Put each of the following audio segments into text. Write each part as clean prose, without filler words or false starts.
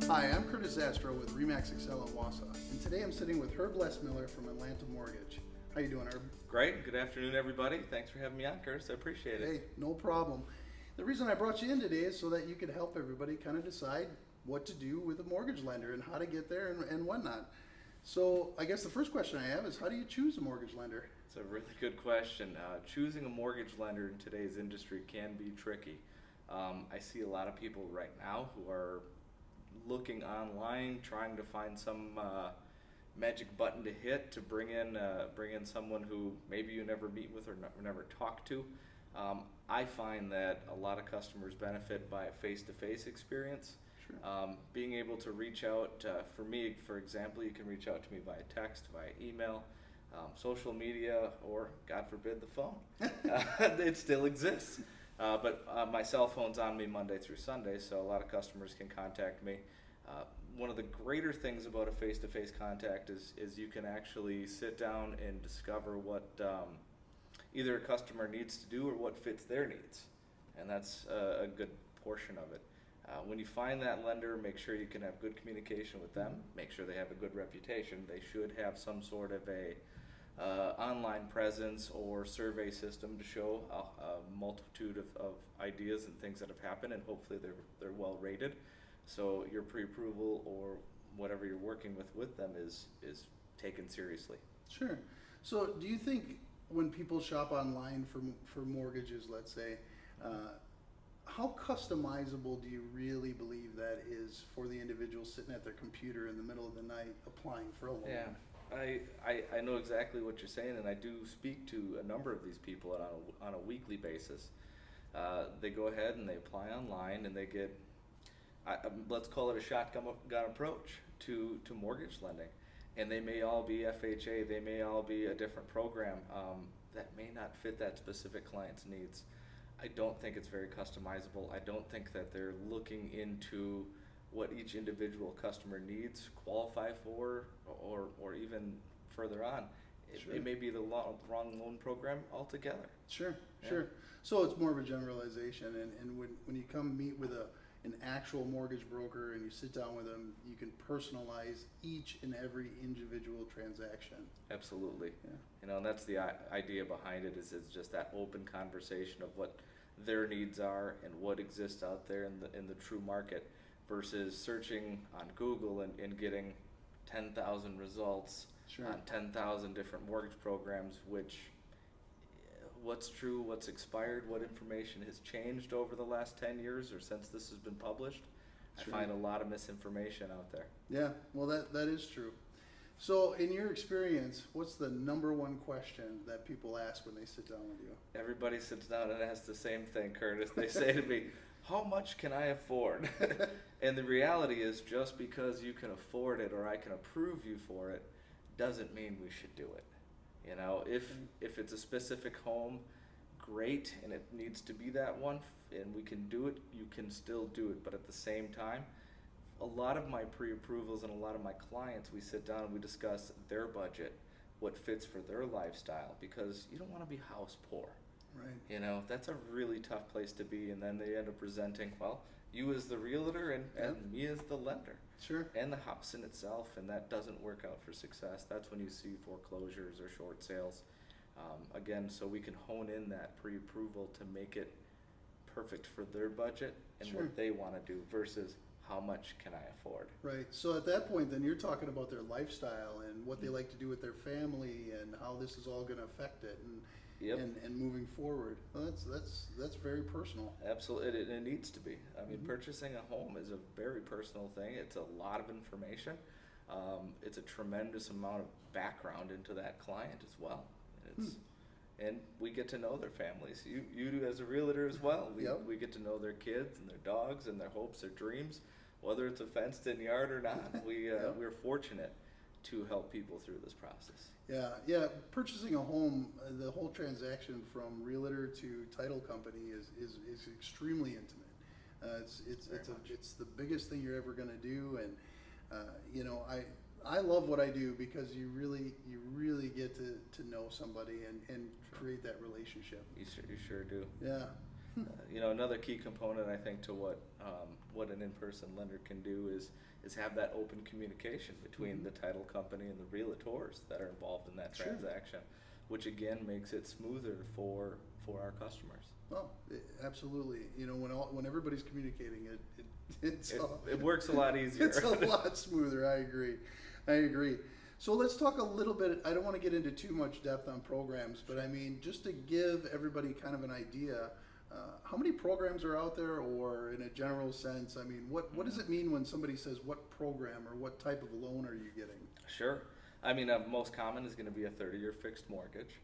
Hi, I'm Curtis Zastro with Remax Excel in Wausau, and today I'm sitting with Herb Lesmiller from Atlanta Mortgage. How you doing, Herb? Great. Good afternoon, everybody. Thanks for having me on, Curtis. I appreciate it. Hey, no problem. The reason I brought you in today is so that you could help everybody kind of decide what to do with a mortgage lender and how to get there and whatnot. So I guess the first question I have is, how do you choose a mortgage lender? It's a really good question. Choosing a mortgage lender in today's industry can be tricky. I see a lot of people right now who are looking online, trying to find some magic button to hit to bring in someone who maybe you never meet with or never talk to. I find that a lot of customers benefit by a face-to-face experience. Sure. Being able to reach out, for me, for example, you can reach out to me via text, via email, social media, or God forbid, the phone. It still exists. But my cell phone's on me Monday through Sunday, so a lot of customers can contact me. One of the greater things about a face-to-face contact is you can actually sit down and discover what either a customer needs to do or what fits their needs, and that's a good portion of it. When you find that lender, make sure you can have good communication with them, make sure they have a good reputation. They should have some sort of a online presence or survey system to show a multitude of ideas and things that have happened, and hopefully they're well rated. So your pre-approval or whatever you're working with them is taken seriously. Sure. So do you think when people shop online for mortgages, let's say, how customizable do you really believe that is for the individual sitting at their computer in the middle of the night applying for a loan? Yeah, I know exactly what you're saying, and I do speak to a number of these people on a weekly basis. They go ahead and they apply online, and they get, let's call it a shotgun approach to mortgage lending. And they may all be FHA, they may all be a different program that may not fit that specific client's needs. I don't think it's very customizable. I don't think that they're looking into what each individual customer needs, qualify for, or even further on. Sure. It may be the wrong loan program altogether. Sure, Yeah. sure. So it's more of a generalization, and when you come meet with an actual mortgage broker and you sit down with them, you can personalize each and every individual transaction. Absolutely. Yeah. You know, and that's the idea behind it, is it's just that open conversation of what their needs are and what exists out there in the true market, versus searching on Google and getting 10,000 results Sure. on 10,000 different mortgage programs, which what's true, what's expired, what information has changed over the last 10 years or since this has been published. Sure. I find a lot of misinformation out there. Yeah, well, that is true. So in your experience, what's the number one question that people ask when they sit down with you? Everybody sits down and asks the same thing, Curtis. They say to me, how much can I afford? And the reality is, just because you can afford it or I can approve you for it doesn't mean we should do it. You know, if it's a specific home, great, and it needs to be that one, and we can do it, you can still do it. But at the same time, a lot of my pre-approvals and a lot of my clients, we sit down and we discuss their budget, what fits for their lifestyle, because you don't want to be house poor. Right. You know, that's a really tough place to be, and then they end up presenting, well, you as the realtor and me as the lender. Sure. And the house in itself, and that doesn't work out for success. That's when you see foreclosures or short sales. Again, so we can hone in that pre-approval to make it perfect for their budget and Sure. what they want to do versus how much can I afford. Right. So at that point, then you're talking about their lifestyle and what they like to do with their family and how this is all going to affect it Yep. and moving forward. Well, that's very personal. Absolutely, it needs to be. I mean, Mhm. purchasing a home is a very personal thing. It's a lot of information. It's a tremendous amount of background into that client as well. And we get to know their families. You do as a realtor as well. Yep. We get to know their kids and their dogs and their hopes, their dreams, whether it's a fenced-in yard or not. Yep. We're fortunate to help people through this process. Yeah. Purchasing a home, the whole transaction from realtor to title company is extremely intimate. It's the biggest thing you're ever going to do, and I love what I do because you really get to know somebody and create that relationship. You sure do. Yeah. Another key component I think to what an in-person lender can do is have that open communication between the title company and the realtors that are involved in that Sure. transaction, which again makes it smoother for our customers. Well, absolutely. When everybody's communicating, It works a lot easier. It's a lot smoother. I agree. So let's talk a little bit. I don't want to get into too much depth on programs, but I mean, just to give everybody kind of an idea, how many programs are out there, or in a general sense, I mean, what does it mean when somebody says what program or what type of loan are you getting? Sure. I mean, most common is going to be a 30-year fixed mortgage,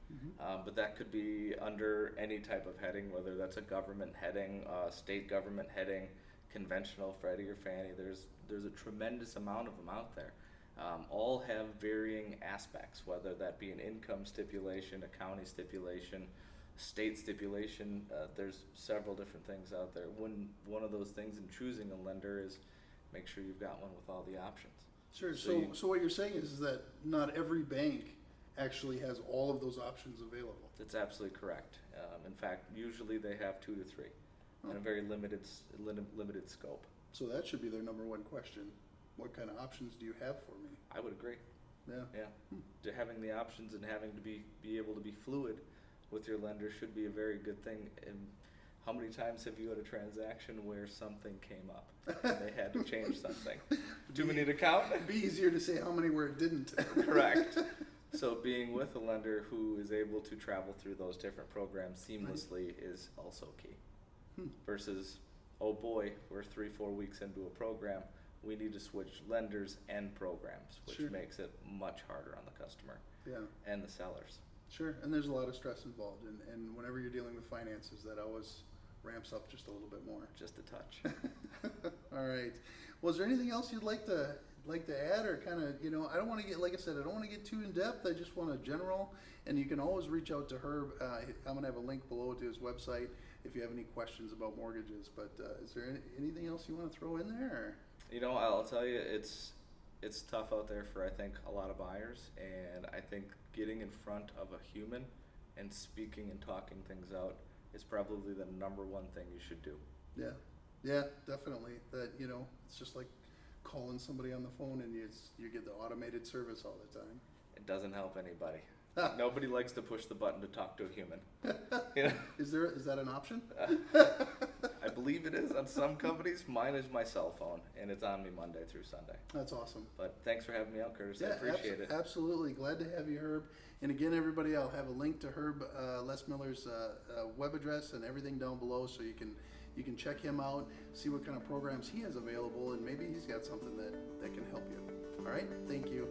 but that could be under any type of heading, whether that's a government heading, state government heading, conventional Freddie or Fannie. There's a tremendous amount of them out there. All have varying aspects, whether that be an income stipulation, a county stipulation, state stipulation. There's several different things out there. One of those things in choosing a lender is make sure you've got one with all the options. Sure. So what you're saying is that not every bank actually has all of those options available. That's absolutely correct. In fact, usually they have 2 to 3 in a very limited scope. So that should be their number one question. What kind of options do you have for me? I would agree. Yeah. Yeah. Having the options and having to be able to be fluid with your lender should be a very good thing. And how many times have you had a transaction where something came up and they had to change something? Too many to count? It'd be easier to say how many where it didn't. Correct. So being with a lender who is able to travel through those different programs seamlessly is also key. Versus, oh boy, we're 3-4 weeks into a program, we need to switch lenders and programs, which Sure. makes it much harder on the customer and the sellers. Sure, and there's a lot of stress involved, and whenever you're dealing with finances, that always ramps up just a little bit more. Just a touch. All right. Well, is there anything else you'd like to add, or kind of, I don't want to get, like I said, I don't want to get too in depth. I just want a general, and you can always reach out to Herb. I'm gonna have a link below to his website if you have any questions about mortgages. But is there anything else you want to throw in there? I'll tell you, it's tough out there for, I think, a lot of buyers, and I think getting in front of a human and speaking and talking things out is probably the number one thing you should do. Yeah, definitely. That, it's just like calling somebody on the phone and you get the automated service all the time. It doesn't help anybody. Nobody likes to push the button to talk to a human. Is that an option? I believe it is on some companies. Mine is my cell phone, and it's on me Monday through Sunday. That's awesome. But thanks for having me out, Curtis. I appreciate it. Absolutely. Glad to have you, Herb. And again, everybody, I'll have a link to Herb Lesmiller's web address and everything down below, so you can check him out, see what kind of programs he has available, and maybe he's got something that can help you. All right? Thank you.